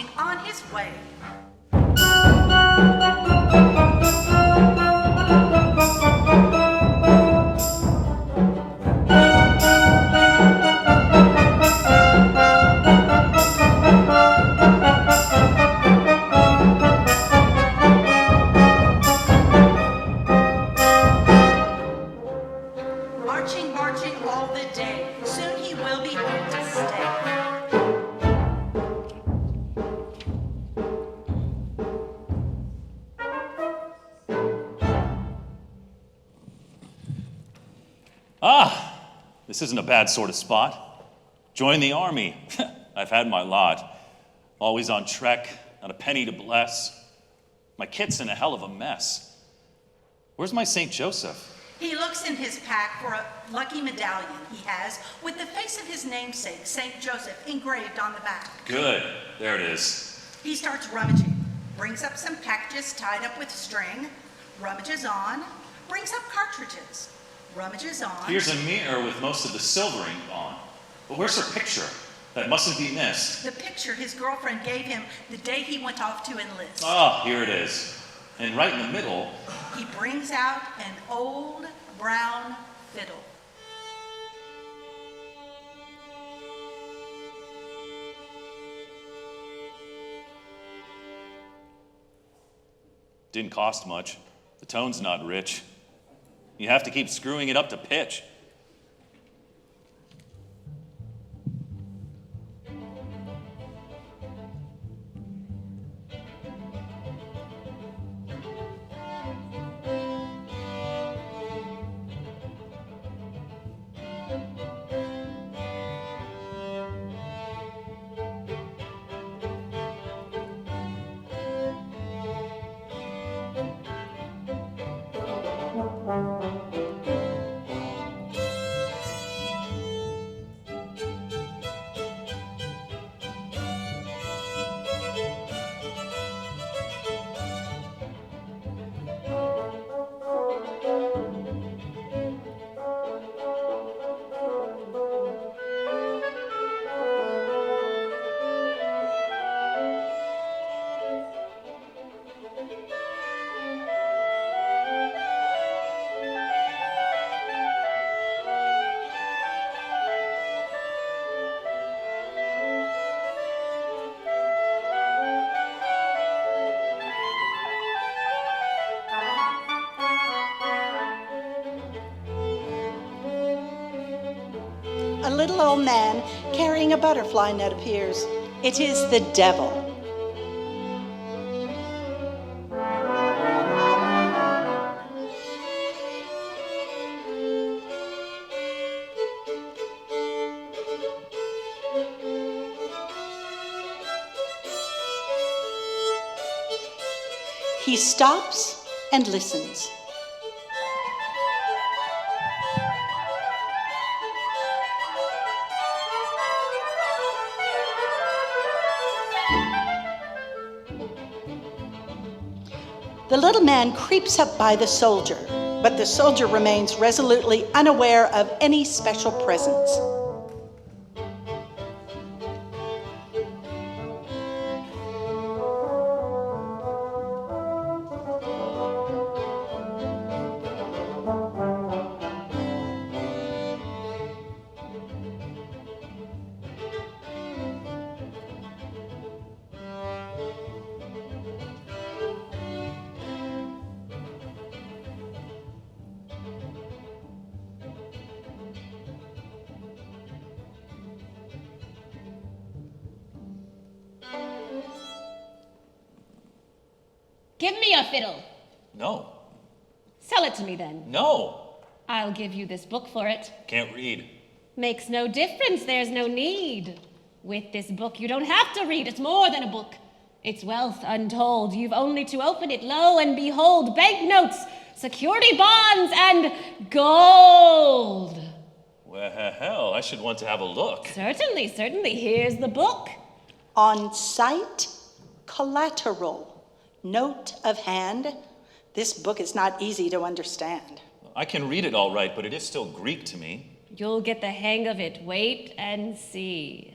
marching on his way. This isn't a bad sort of spot. Join the army. I've had my lot. Always on trek, not a penny to bless. My kit's in a hell of a mess. Where's my St. Joseph? He looks in his pack for a lucky medallion he has with the face of his namesake, St. Joseph, engraved on the back. Good. There it is. He starts rummaging, brings up some packages tied up with string, rummages on, brings up cartridges, rummages on. Here's a mirror with most of the silvering gone. But where's her picture? That mustn't be missed. The picture his girlfriend gave him the day he went off to enlist. Ah, here it is. And right in the middle, he brings out an old brown fiddle. didn't cost much. The tone's not rich. You have to keep screwing it up to pitch. A little old man carrying a butterfly net appears. It is the devil. He stops and listens. The little man creeps up by the soldier, but the soldier remains resolutely unaware of any special presence. Give me a fiddle. No. Sell it to me then. No. I'll give you this book for it. Can't read. Makes no difference, there's no need. With this book, you don't have to read. It's more than a book. It's wealth untold. You've only to open it, lo and behold, banknotes, security bonds, and gold. Well, I should want to have a look. Certainly, certainly. Here's the book. On sight, collateral. Note of hand. This book is not easy to understand. I can read it all right, but it is still Greek to me. You'll get the hang of it. Wait and see.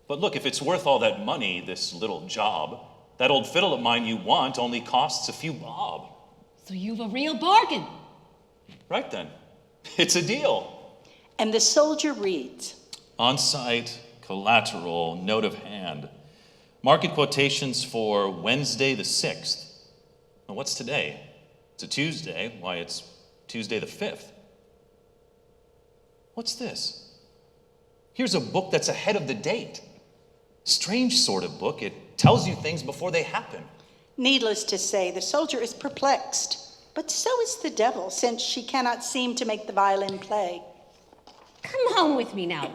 But look, if it's worth all that money, this little job, that old fiddle of mine you want only costs a few bob. So you've a real bargain. Right then. It's a deal. And the soldier reads, On-site, collateral, note of hand. Market quotations for Wednesday the 6th. Well, what's today? It's a Tuesday. Why, it's Tuesday the 5th. What's this? Here's a book that's ahead of the date. Strange sort of book. It tells you things before they happen. Needless to say, the soldier is perplexed, but so is the devil, since she cannot seem to make the violin play. Come home with me now.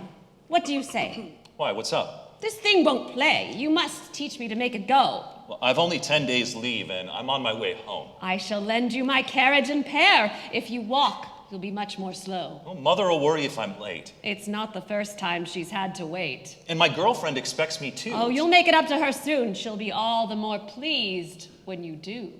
What do you say? Why, what's up? This thing won't play. You must teach me to make it go. Well, I've only 10 days leave, and I'm on my way home. I shall lend you my carriage and pair. If you walk, you'll be much more slow. Well, Mother will worry if I'm late. It's not the first time she's had to wait. And my girlfriend expects me too. Oh, you'll make it up to her soon. She'll be all the more pleased when you do.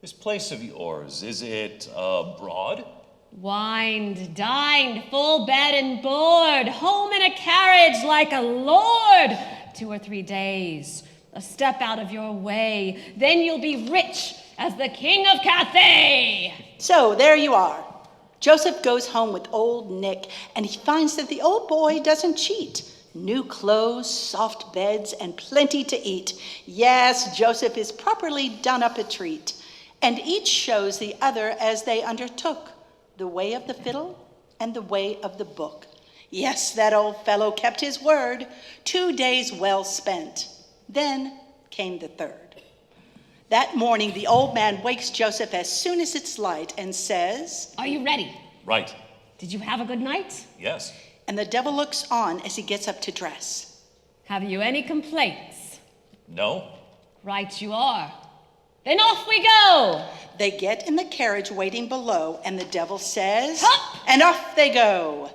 This place of yours, is it abroad? Wined, dined, full bed and board, home in a carriage like a lord. 2 or 3 days, a step out of your way, then you'll be rich as the king of Cathay. So there you are. Joseph goes home with old Nick, and he finds that the old boy doesn't cheat. New clothes, soft beds, and plenty to eat. Yes, Joseph is properly done up a treat. And each shows the other as they undertook the way of the fiddle and the way of the book. Yes, that old fellow kept his word. 2 days well spent. Then came the third. That morning, the old man wakes Joseph as soon as it's light and says, Are you ready? Right. Did you have a good night? Yes. and the devil looks on as he gets up to dress. Have you any complaints? No. Right you are. Then off we go. They get in the carriage waiting below, and the devil says, Hup! and off they go.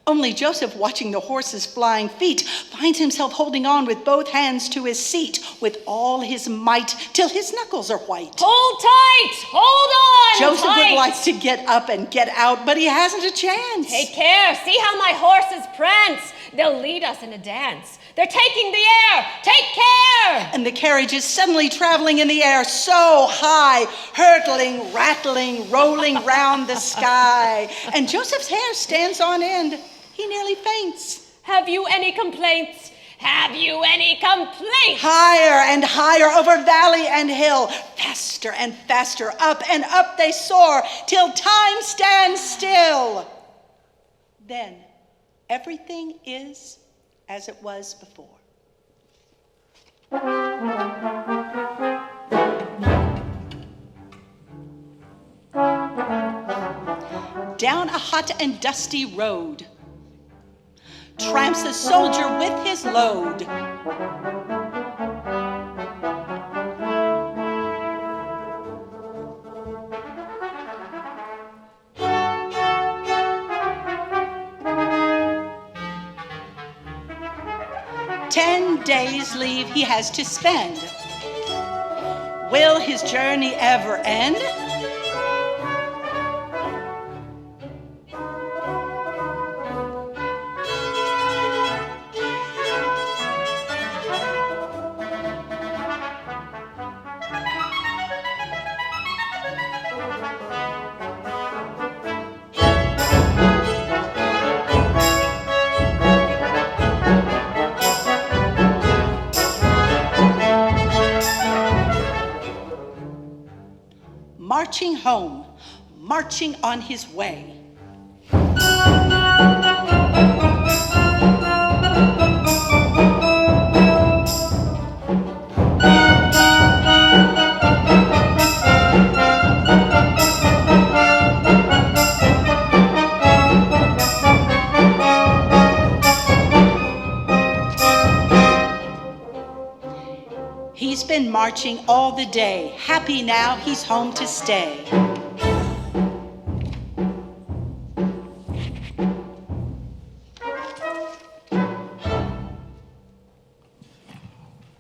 Only Joseph, watching the horse's flying feet, finds himself holding on with both hands to his seat with all his might till his knuckles are white. Hold tight! Hold on! Joseph tight. would like to get up and get out, but he hasn't a chance. Take care. See how my horses prance. They'll lead us in a dance. They're taking the air. Take care! And the carriage is suddenly traveling in the air so high, hurtling, rattling, rolling round the sky. And Joseph's hair stands on end. He nearly faints. Have you any complaints? Have you any complaints? Higher and higher over valley and hill, faster and faster, up and up they soar, till time stands still. Then everything is as it was before. Down a hot and dusty road tramps the soldier with his load. "10 days leave he has to spend. Will his journey ever end? Marching home, marching on his way. He's been marching all the day. Happy now, he's home to stay.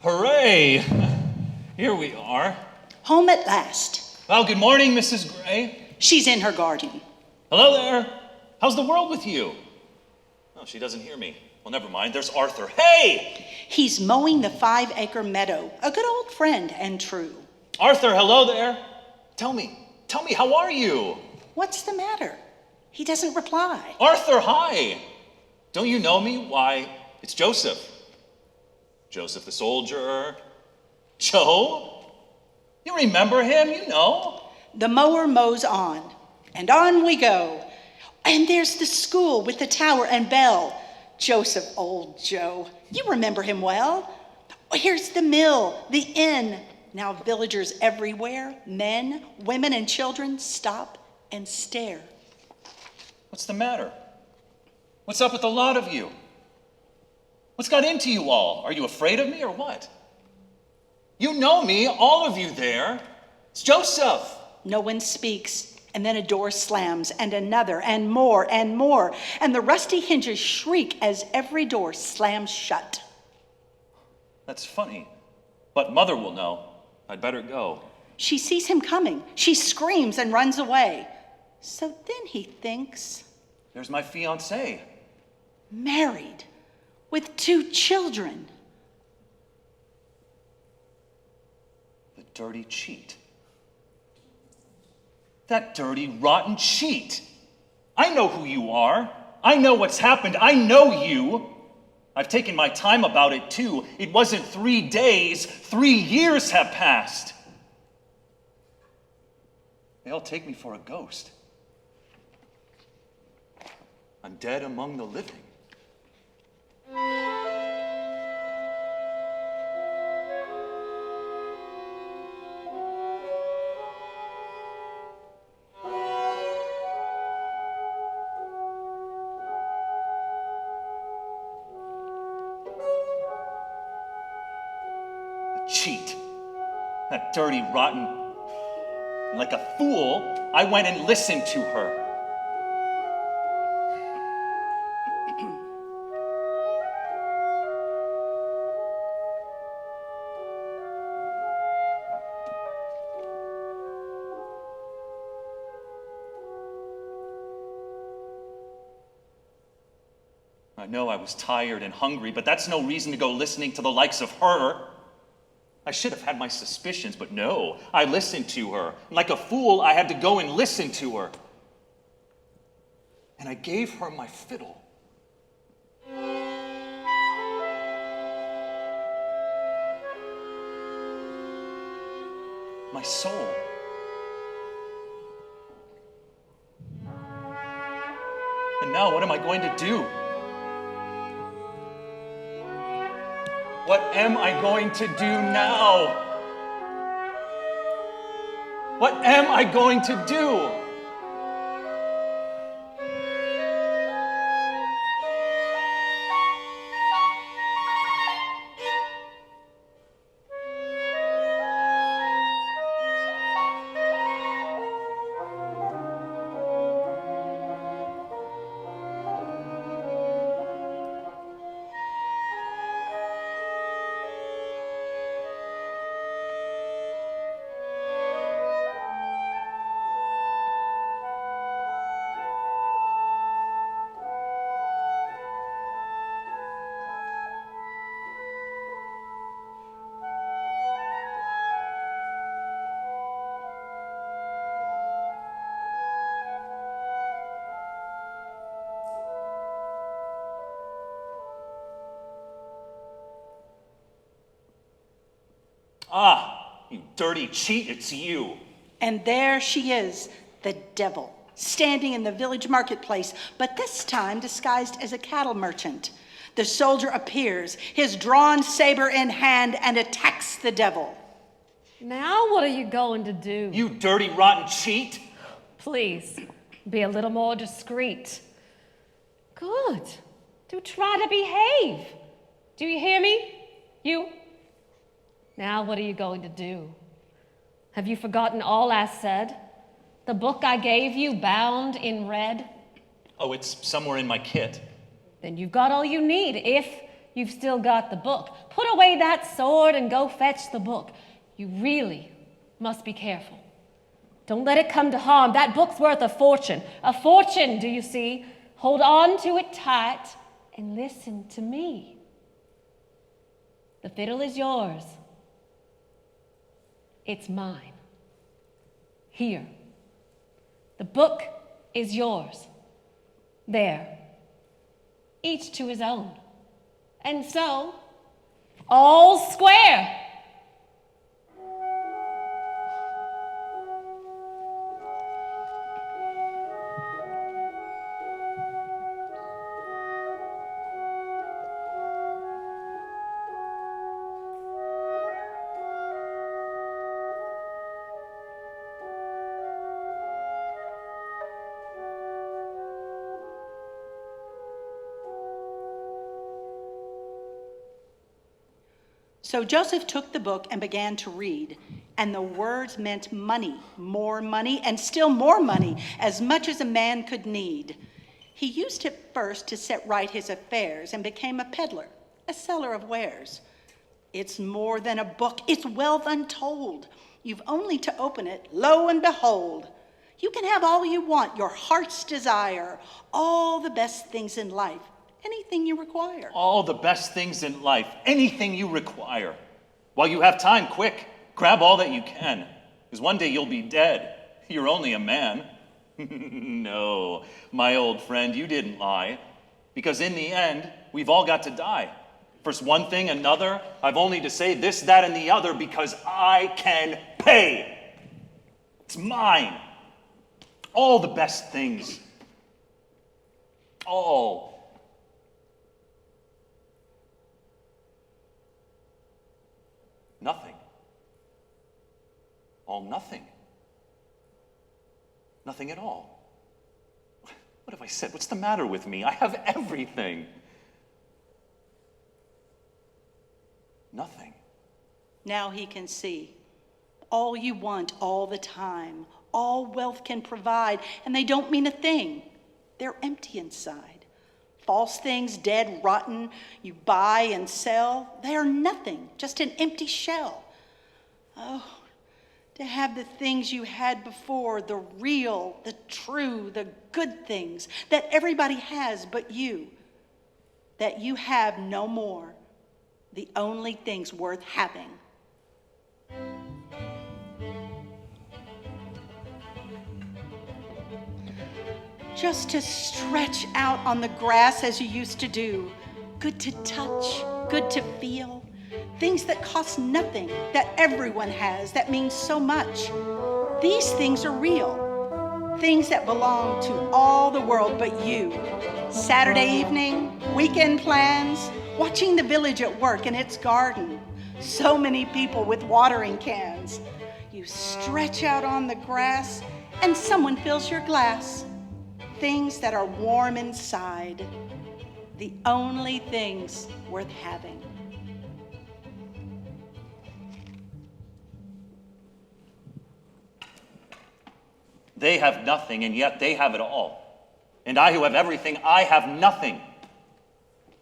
Hooray! Here we are. Home at last. Well, good morning, Mrs. Gray. She's in her garden. Hello there. How's the world with you? Oh, she doesn't hear me. Well, never mind. There's Arthur. Hey! He's mowing the 5-acre meadow, a good old friend and true. Arthur, hello there. Tell me, how are you? What's the matter? He doesn't reply. Arthur, hi. Don't you know me? Why, it's Joseph. Joseph the soldier. Joe? You remember him, you know. The mower mows on, and on we go. And there's the school with the tower and bell. Joseph, old Joe, you remember him well. Here's the mill, the inn. Now villagers everywhere, men, women, and children stop and stare. What's the matter? What's up with the lot of you? What's got into you all? Are you afraid of me or what? You know me, all of you there. It's Joseph. No one speaks, and then a door slams, and another, and more, and the rusty hinges shriek as every door slams shut. That's funny, but Mother will know. I'd better go. She sees him coming. She screams and runs away. So then he thinks, There's my fiancée. married, with 2 children. The dirty cheat. That dirty, rotten cheat. I know who you are. I know what's happened. I know you. I've taken my time about it too. It wasn't 3 days. 3 years have passed. They all take me for a ghost. I'm dead among the living. Cheat. That dirty, rotten. And like a fool, I went and listened to her. I know I was tired and hungry, but that's no reason to go listening to the likes of her. I should have had my suspicions, but no, I listened to her. And like a fool, I had to go and listen to her. And I gave her my fiddle. My soul. And now what am I going to do? What am I going to do now? What am I going to do? Ah, you dirty cheat, it's you. And there she is, the devil, standing in the village marketplace, but this time disguised as a cattle merchant. The soldier appears, his drawn saber in hand, and attacks the devil. Now what are you going to do? You dirty, rotten cheat. Please, be a little more discreet. Good. Do try to behave. Do you hear me? You? Now what are you going to do? Have you forgotten all I said? The book I gave you, bound in red? Oh, it's somewhere in my kit. Then you've got all you need, if you've still got the book. Put away that sword and go fetch the book. You really must be careful. Don't let it come to harm. That book's worth a fortune. A fortune, do you see? Hold on to it tight and listen to me. The fiddle is yours. It's mine. Here. The book is yours. There. Each to his own. And so, all square. So Joseph took the book and began to read, and the words meant money, and still more money, as much as a man could need. He used it first to set right his affairs and became a peddler, a seller of wares. It's more than a book, it's wealth untold. You've only to open it, lo and behold. You can have all you want, your heart's desire, all the best things in life. Anything you require. All the best things in life, anything you require. While you have time, quick, grab all that you can, because one day you'll be dead. You're only a man. No, my old friend, you didn't lie, because in the end, we've all got to die. First one thing, another, I've only to say this, that, and the other, because I can pay. It's mine. All the best things. All. Nothing. All nothing. Nothing at all. What have I said? What's the matter with me? I have everything. Nothing. Now he can see. All you want all the time. All wealth can provide, and they don't mean a thing. They're empty inside. False things, dead, rotten, you buy and sell, they are nothing, just an empty shell. Oh, to have the things you had before, the real, the true, the good things that everybody has but you, that you have no more, the only things worth having. Just to stretch out on the grass as you used to do. Good to touch, good to feel. Things that cost nothing, that everyone has, that means so much. These things are real. Things that belong to all the world but you. Saturday evening, weekend plans, watching the village at work in its garden. So many people with watering cans. You stretch out on the grass and someone fills your glass. Things that are warm inside, the only things worth having. They have nothing, and yet they have it all. And I who have everything, I have nothing.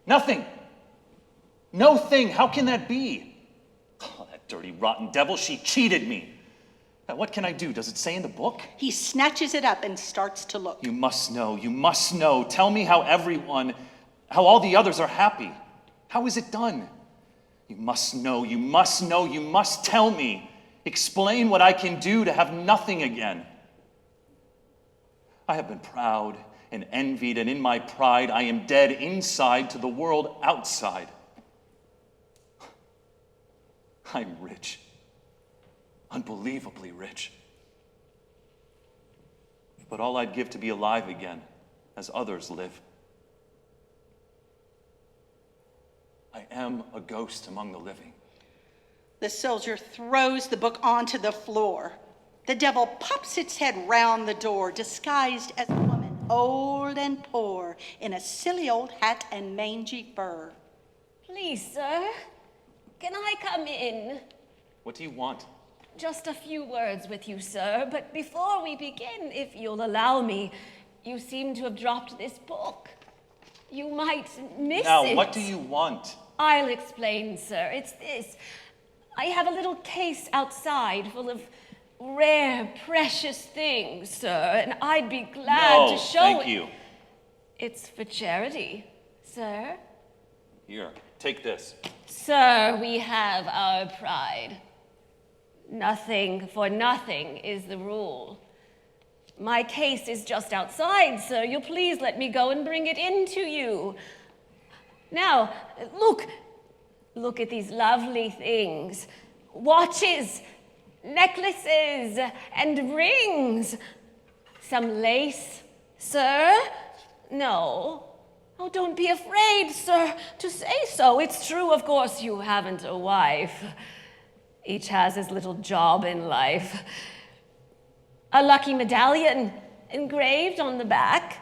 Nothing. No thing. How can that be? Oh, that dirty, rotten devil, she cheated me. Now, what can I do? Does it say in the book? He snatches it up and starts to look. You must know, you must know. Tell me how all the others are happy. How is it done? You must know, you must know, you must tell me. Explain what I can do to have nothing again. I have been proud and envied, and in my pride I am dead inside to the world outside. I'm rich. Unbelievably rich. But all I'd give to be alive again, as others live. I am a ghost among the living. The soldier throws the book onto the floor. The devil pops its head round the door, disguised as a woman, old and poor, in a silly old hat and mangy fur. Please, sir, can I come in? What do you want? Just a few words with you, sir, but before we begin, if you'll allow me, you seem to have dropped this book. You might miss it. Now, what do you want? I'll explain, sir. It's this. I have a little case outside full of rare, precious things, sir, and I'd be glad to show it. No, thank you. It's for charity. Sir? Here, take this. Sir, we have our pride. Nothing for nothing is the rule. My case is just outside, sir. You'll please let me go and bring it in to you. Now, look at these lovely things. Watches, necklaces, and rings. Some lace, sir? No. Oh, don't be afraid, sir, to say so. It's true, of course, you haven't a wife. Each has his little job in life. A lucky medallion engraved on the back?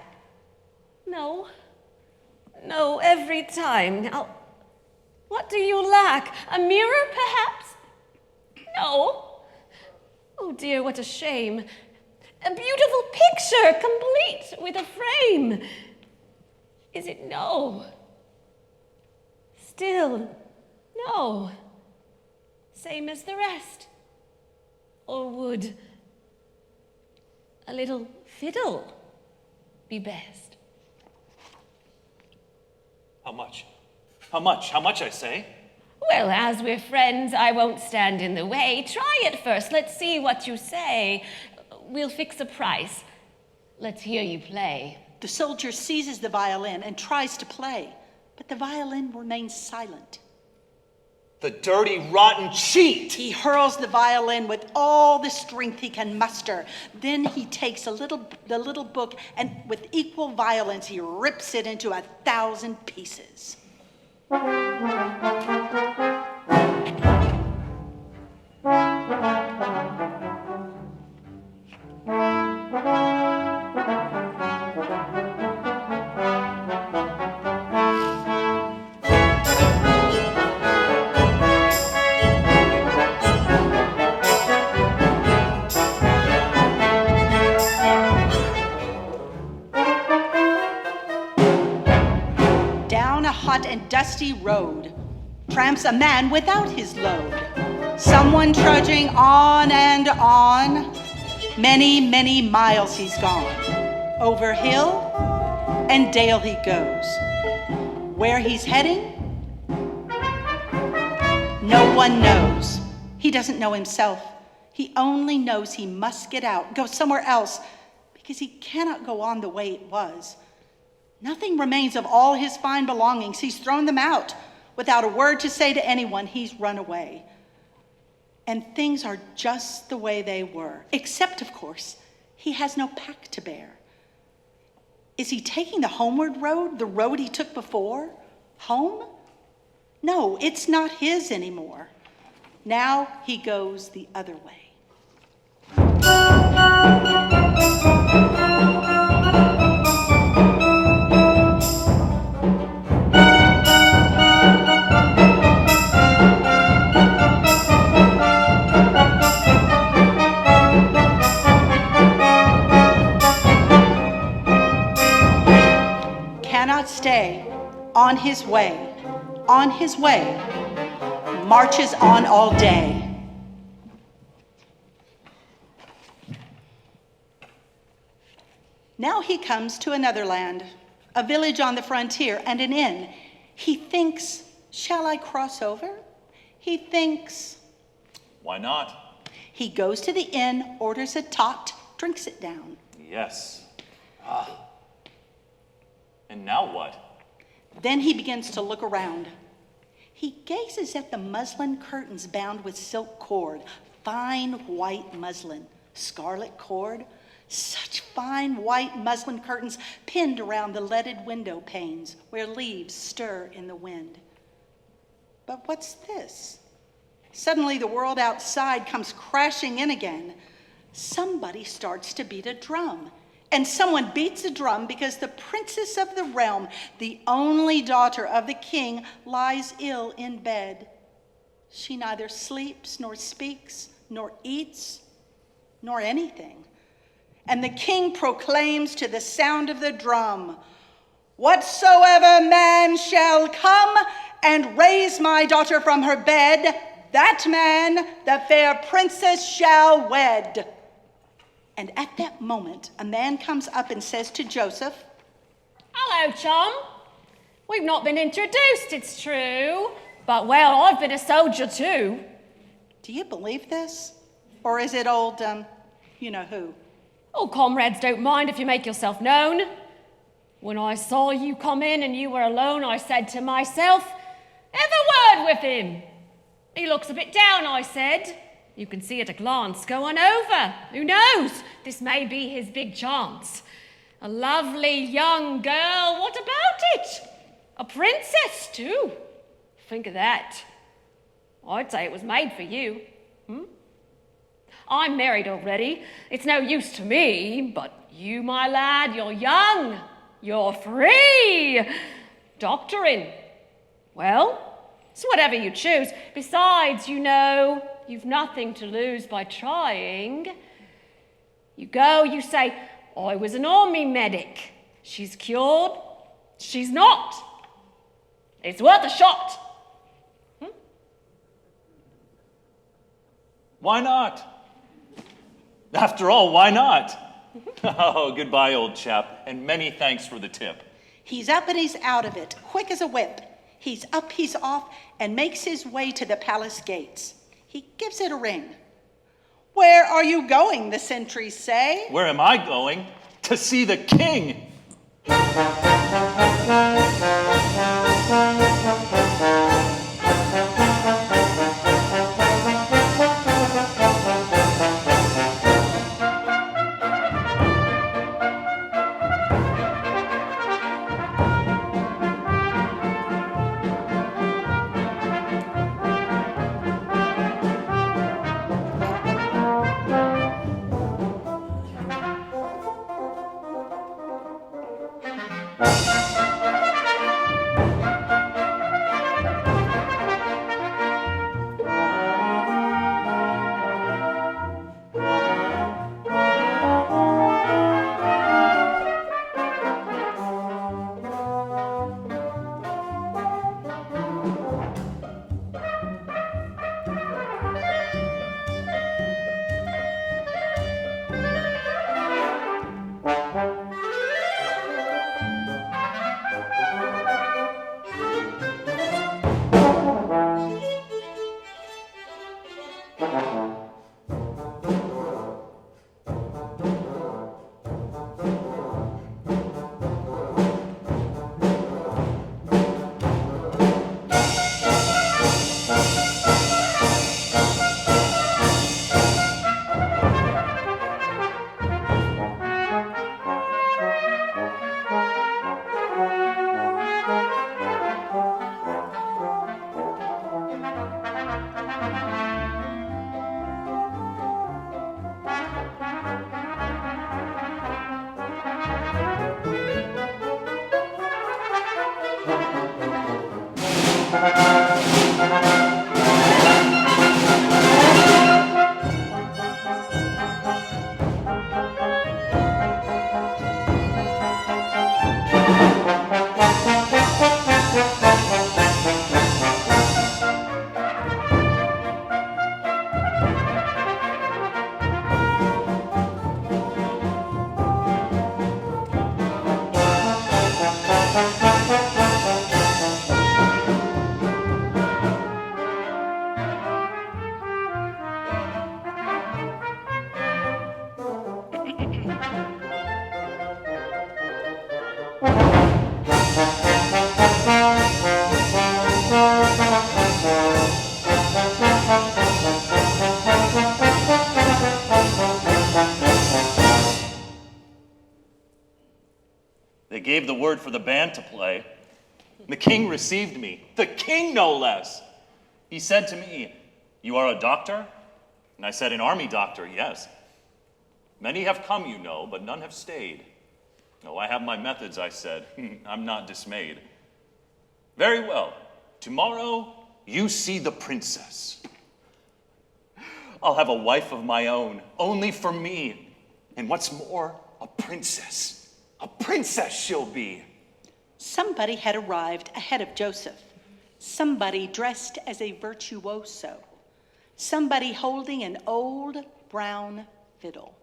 No, every time. Now, what do you lack? A mirror, perhaps? No. Oh dear, what a shame. A beautiful picture, complete with a frame. Is it no? Still, no. Same as the rest. Or would a little fiddle be best? How much? How much? How much, I say? Well, as we're friends, I won't stand in the way. Try it first. Let's see what you say. We'll fix a price. Let's hear you play. The soldier seizes the violin and tries to play, but the violin remains silent. The dirty, rotten cheat! He hurls the violin with all the strength he can muster. Then he takes the little book and with equal violence he rips it into 1,000 pieces. And dusty road tramps a man without his load, someone trudging on and on. Many, many miles he's gone. Over hill and dale he goes. Where he's heading, no one knows. He doesn't know himself. He only knows he must get out, go somewhere else, because he cannot go on the way it was. Nothing remains of all his fine belongings. He's thrown them out. Without a word to say to anyone, he's run away. And things are just the way they were, except, of course, he has no pack to bear. Is he taking the homeward road, the road he took before? Home? No, it's not his anymore. Now he goes the other way. Stay on his way, marches on all day. Now he comes to another land, a village on the frontier and an inn. He thinks, shall I cross over? He thinks, why not? He goes to the inn, orders a tot, drinks it down. Yes. And now what? Then he begins to look around. He gazes at the muslin curtains bound with silk cord, fine white muslin, scarlet cord, such fine white muslin curtains pinned around the leaded window panes where leaves stir in the wind. But what's this? Suddenly the world outside comes crashing in again. Somebody starts to beat a drum. And someone beats a drum because the princess of the realm, the only daughter of the king, lies ill in bed. She neither sleeps, nor speaks, nor eats, nor anything. And the king proclaims to the sound of the drum, "Whatsoever man shall come and raise my daughter from her bed, that man the fair princess shall wed." And at that moment, a man comes up and says to Joseph, Hello, chum. We've not been introduced, it's true. But, well, I've been a soldier too. Do you believe this? Or is it old, you know who? Oh, comrades don't mind if you make yourself known. When I saw you come in and you were alone, I said to myself, have a word with him. He looks a bit down, I said. You can see at a glance. Go on over. Who knows? This may be his big chance. A lovely young girl. What about it? A princess, too. Think of that. I'd say it was made for you. I'm married already. It's no use to me, but you, my lad, you're young. You're free. Doctoring. Well, it's whatever you choose. Besides, you know, you've nothing to lose by trying. You go, you say, I was an army medic. She's cured. She's not. It's worth a shot. Why not? After all, why not? Oh, goodbye, old chap, and many thanks for the tip. He's up and he's out of it, quick as a whip. He's up, he's off, and makes his way to the palace gates. He gives it a ring. Where are you going, the sentries say? Where am I going? To see the king! They gave the word for the band to play. The king received me, the king no less. He said to me, "You are a doctor?" And I said, "An army doctor, yes. Many have come, you know, but none have stayed." "Oh, I have my methods," I said. "I'm not dismayed." "Very well. Tomorrow, you see the princess. I'll have a wife of my own, only for me. And what's more, a princess. A princess she'll be." Somebody had arrived ahead of Joseph. Somebody dressed as a virtuoso. Somebody holding an old brown fiddle.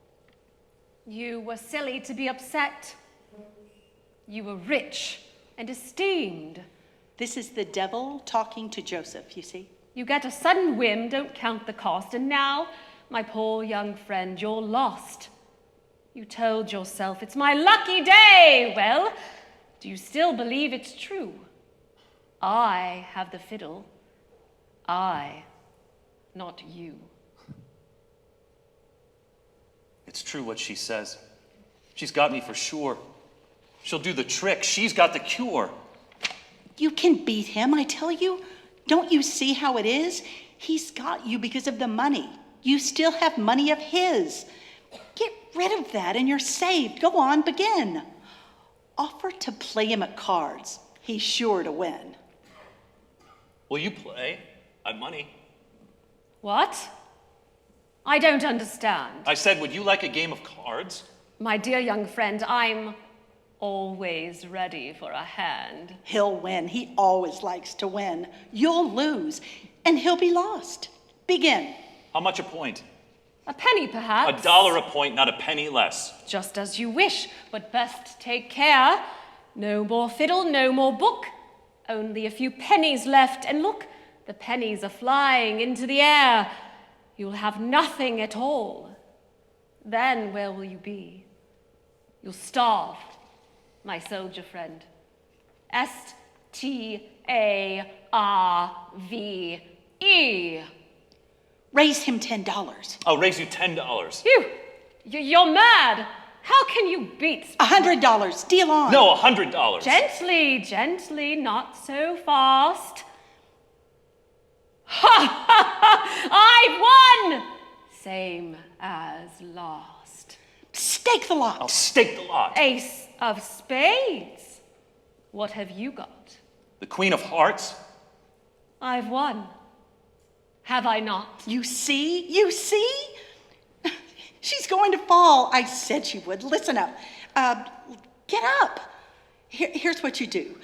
You were silly to be upset. You were rich, and esteemed. This is the devil talking to Joseph, you see. You get a sudden whim, don't count the cost, and now, my poor young friend, you're lost. You told yourself, it's my lucky day. Well, do you still believe it's true? I have the fiddle. I, not you. It's true what she says. She's got me for sure. She'll do the trick. She's got the cure. You can beat him, I tell you. Don't you see how it is? He's got you because of the money. You still have money of his. Get rid of that and you're saved. Go on, begin. Offer to play him at cards. He's sure to win. Will you play? I've money. What? I don't understand. I said, would you like a game of cards? My dear young friend, I'm always ready for a hand. He'll win. He always likes to win. You'll lose, and he'll be lost. Begin. How much a point? A penny, perhaps? $1 a point, not a penny less. Just as you wish, but best take care. No more fiddle, no more book. Only a few pennies left, and look, the pennies are flying into the air. You'll have nothing at all. Then where will you be? You'll starve, my soldier friend. S-T-A-R-V-E. Raise him $10. I'll raise you $10. You're mad. How can you beat? $100. Deal on. No, $100. Gently, gently, not so fast. Ha ha ha! I've won! Same as last. Stake the lot. I'll stake the lot. Ace of spades. What have you got? The Queen of Hearts. I've won. Have I not? You see? You see? She's going to fall. I said she would. Listen up. Get up. Here's what you do.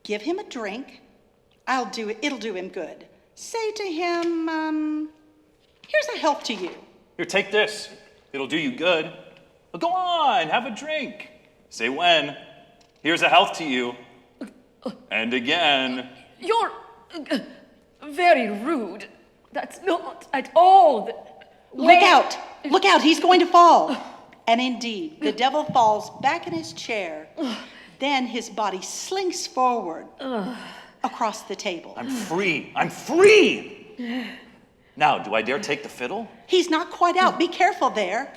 Give him a drink. I'll do it. It'll do him good. Say to him, here's a health to you. Here, take this. It'll do you good. Well, go on, have a drink. Say when. Here's a health to you. And again. You're very rude. That's not at all. Look out. Look out. He's going to fall. And indeed, the devil falls back in his chair. Then his body slinks forward across the table. I'm free. I'm free. Now, do I dare take the fiddle? He's not quite out. Be careful there.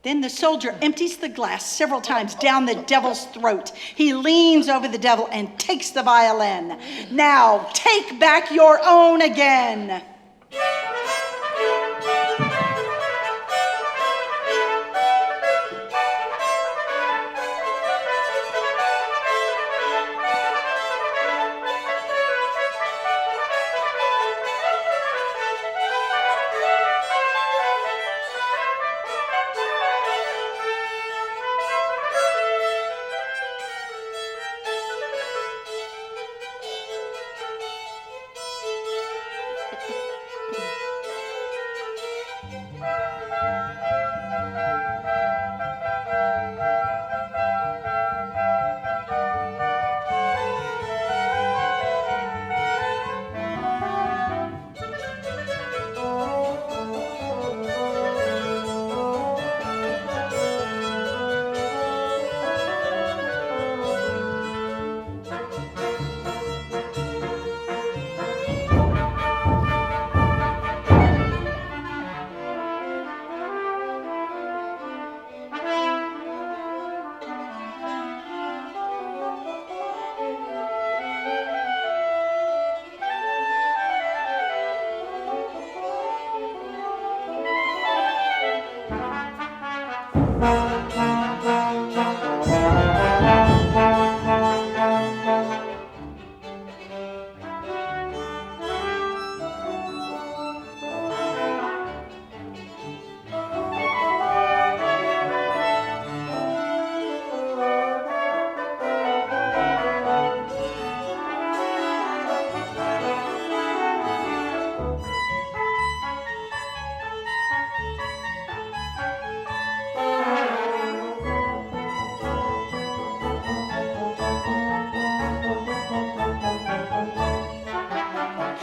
Then the soldier empties the glass several times down the devil's throat. He leans over the devil and takes the violin. Now, take back your own again.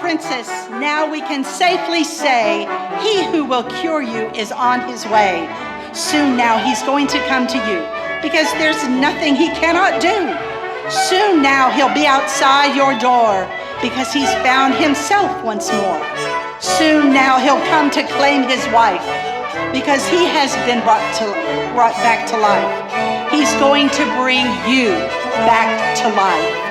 princess, now we can safely say, he who will cure you is on his way. Soon now he's going to come to you, because there's nothing he cannot do. Soon now he'll be outside your door, because he's found himself once more. Soon now he'll come to claim his wife, because he has been brought back to life. He's going to bring you back to life.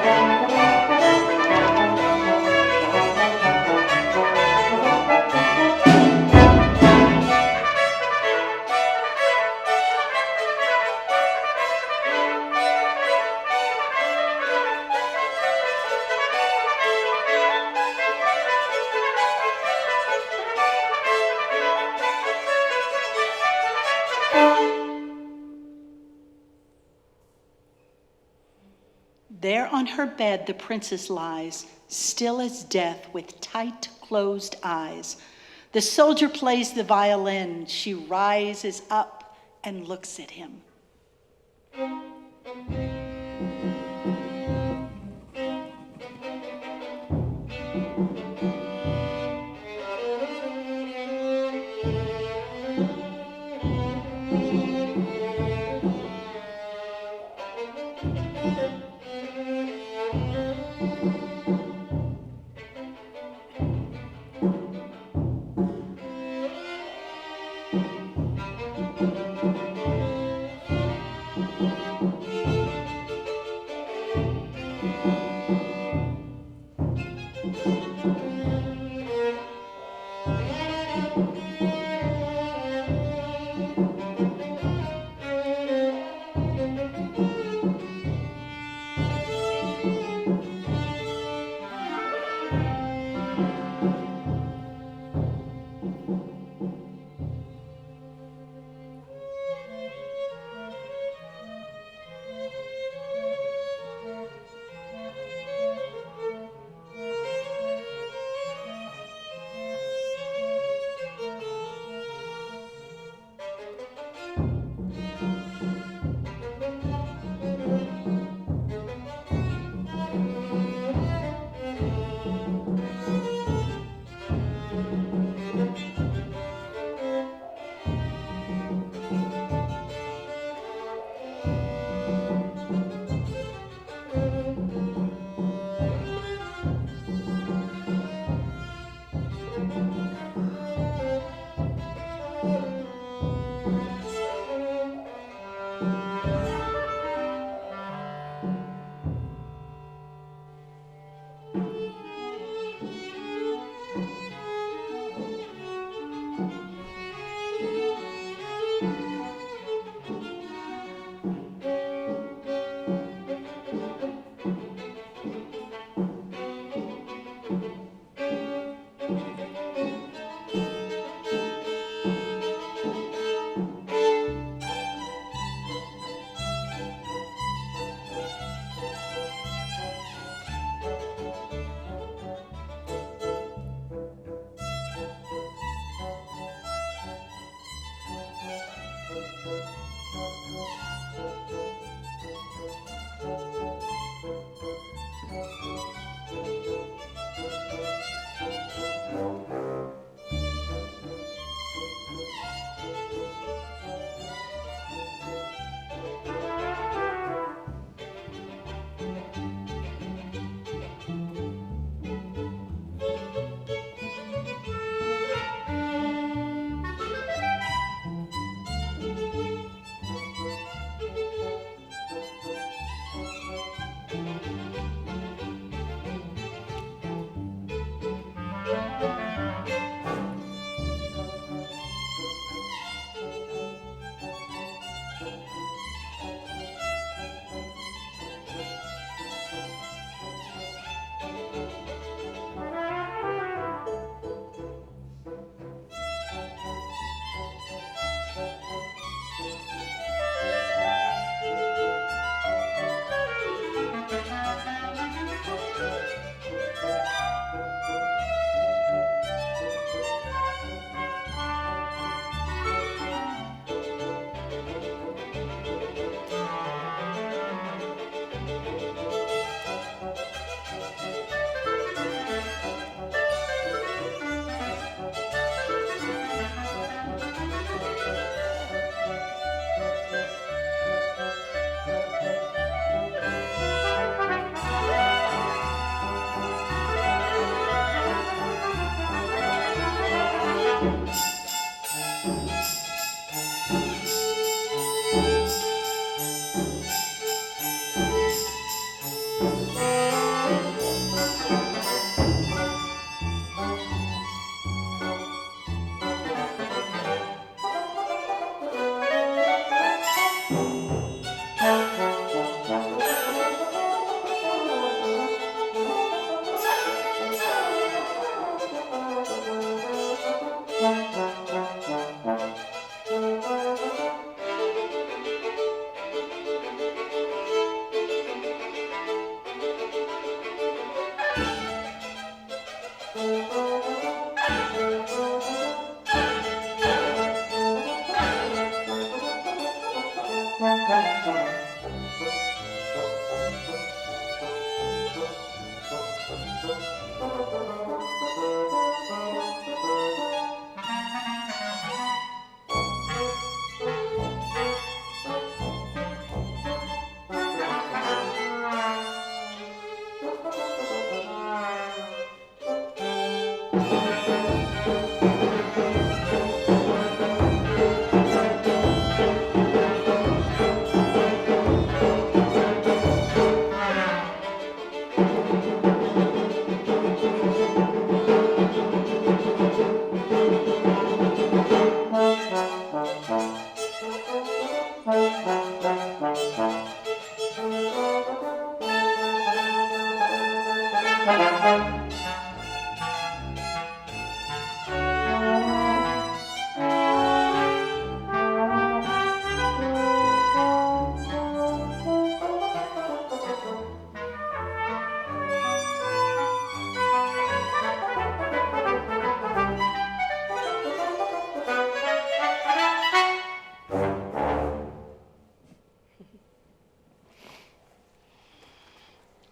There on her bed the princess lies, still as death with tight closed eyes. The soldier plays the violin. She rises up and looks at him.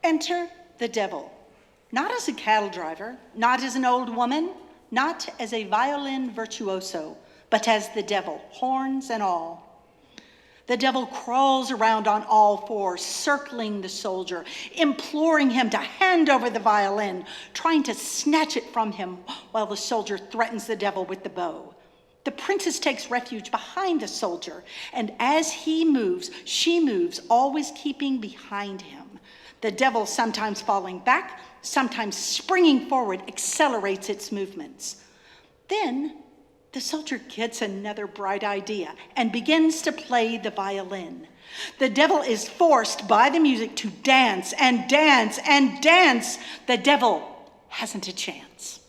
Enter the devil, not as a cattle driver, not as an old woman, not as a violin virtuoso, but as the devil, horns and all. The devil crawls around on all fours, circling the soldier, imploring him to hand over the violin, trying to snatch it from him while the soldier threatens the devil with the bow. The princess takes refuge behind the soldier, and as he moves, she moves, always keeping behind him. The devil, sometimes falling back, sometimes springing forward, accelerates its movements. Then the soldier gets another bright idea and begins to play the violin. The devil is forced by the music to dance and dance and dance. The devil hasn't a chance.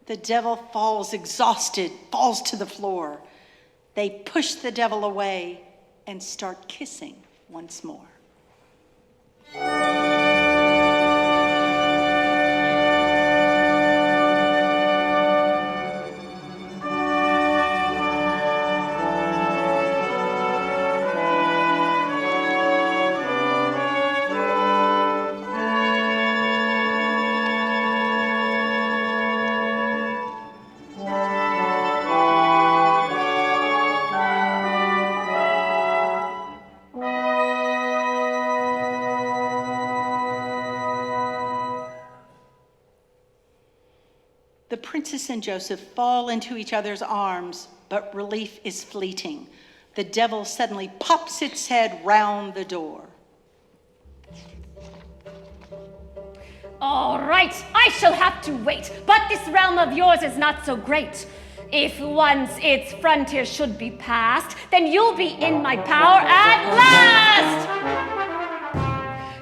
The devil falls exhausted, falls to the floor. They push the devil away and start kissing once more. The princess and Joseph fall into each other's arms, but relief is fleeting. The devil suddenly pops its head round the door. All right, I shall have to wait, but this realm of yours is not so great. If once its frontier should be passed, then you'll be in my power at last!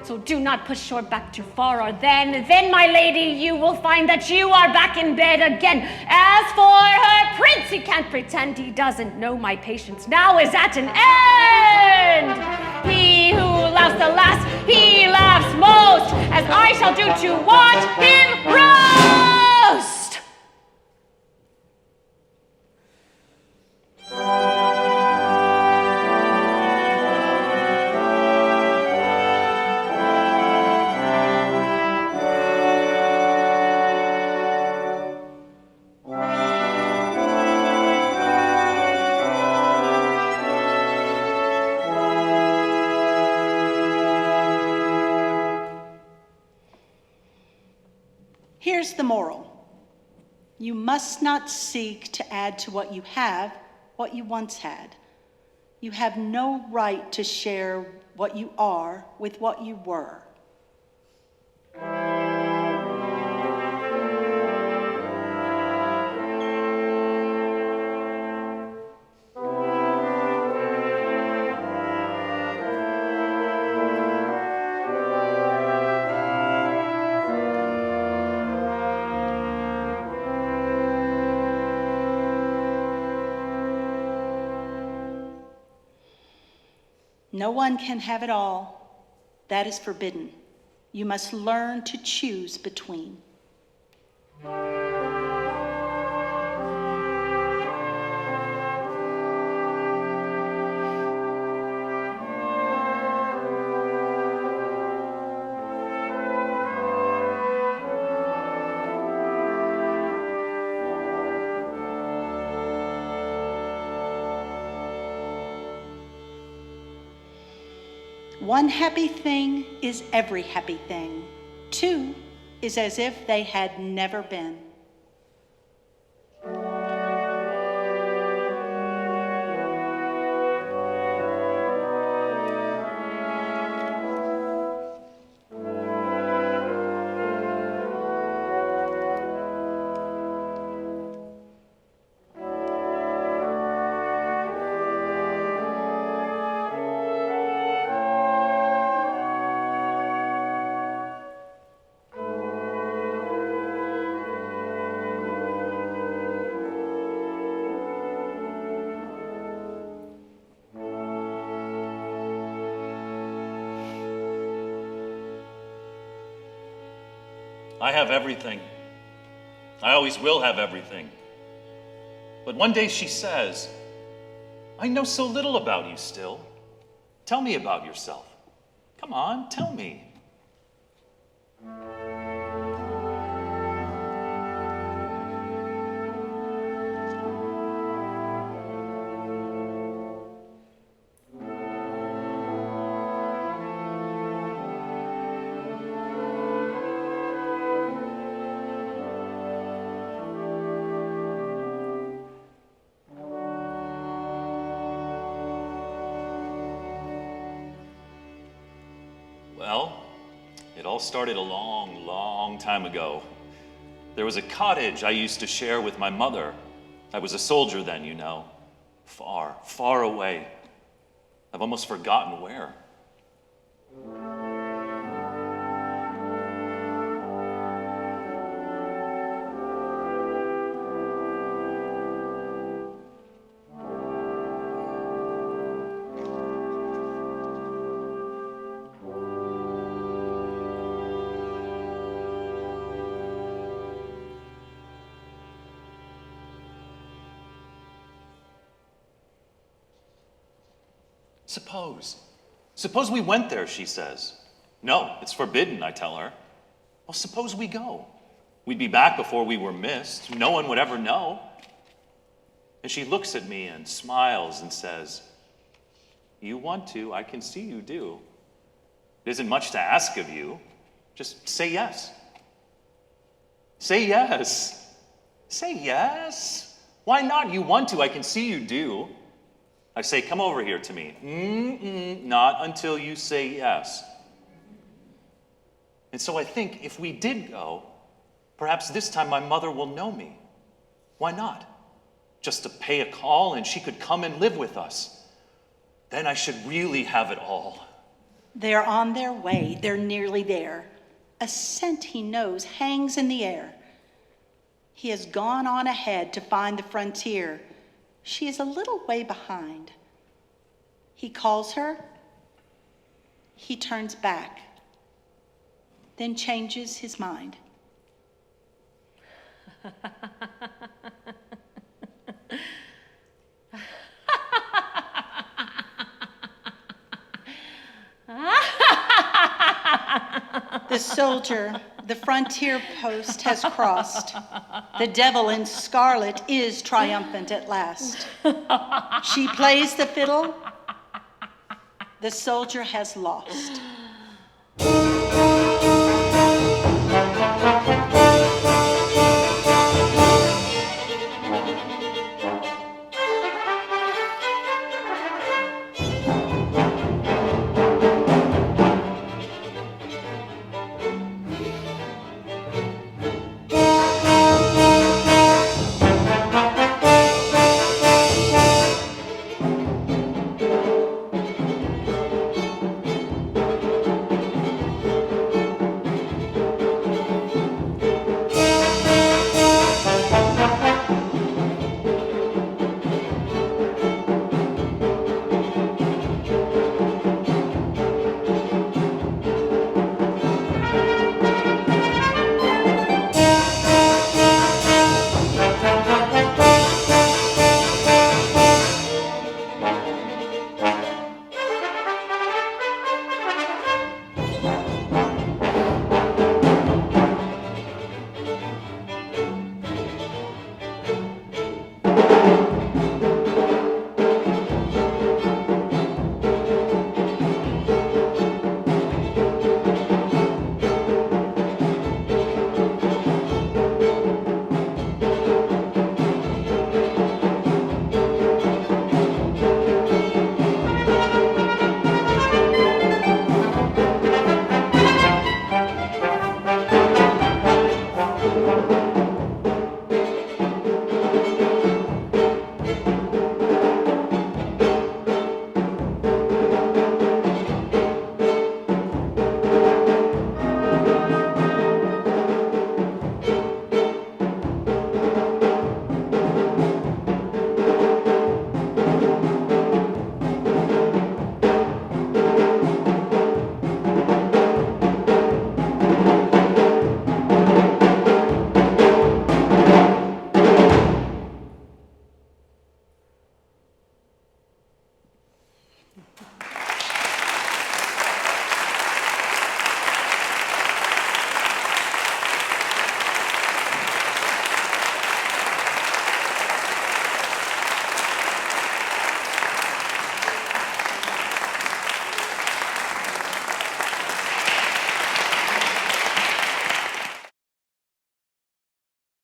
So do not push your back too far, or then, my lady, you will find that you are back in bed again. As for her prince, he can't pretend he doesn't know my patience now is at an end. He who laughs the last, he laughs most, as I shall do to watch him roast. Here's the moral. You must not seek to add to what you have what you once had. You have no right to share what you are with what you were. No one can have it all. That is forbidden. You must learn to choose between. One happy thing is every happy thing. Two is as if they had never been. I have everything. I always will have everything. But one day she says, I know so little about you still. Tell me about yourself. Come on, tell me. Well, it all started a long, long time ago. There was a cottage I used to share with my mother. I was a soldier then, you know. Far, far away. I've almost forgotten where. Suppose we went there, she says. No, it's forbidden, I tell her. Well, suppose we go. We'd be back before we were missed. No one would ever know. And she looks at me and smiles and says, you want to, I can see you do. It isn't much to ask of you. Just say yes. Say yes. Say yes. Why not? You want to, I can see you do. I say, come over here to me. Not until you say yes. And so I think if we did go, perhaps this time my mother will know me. Why not? Just to pay a call and she could come and live with us. Then I should really have it all. They're on their way. They're nearly there. A scent he knows hangs in the air. He has gone on ahead to find the frontier. She is a little way behind. He calls her. He turns back, then changes his mind. The soldier, the frontier post has crossed. The devil in scarlet is triumphant at last. She plays the fiddle. The soldier has lost.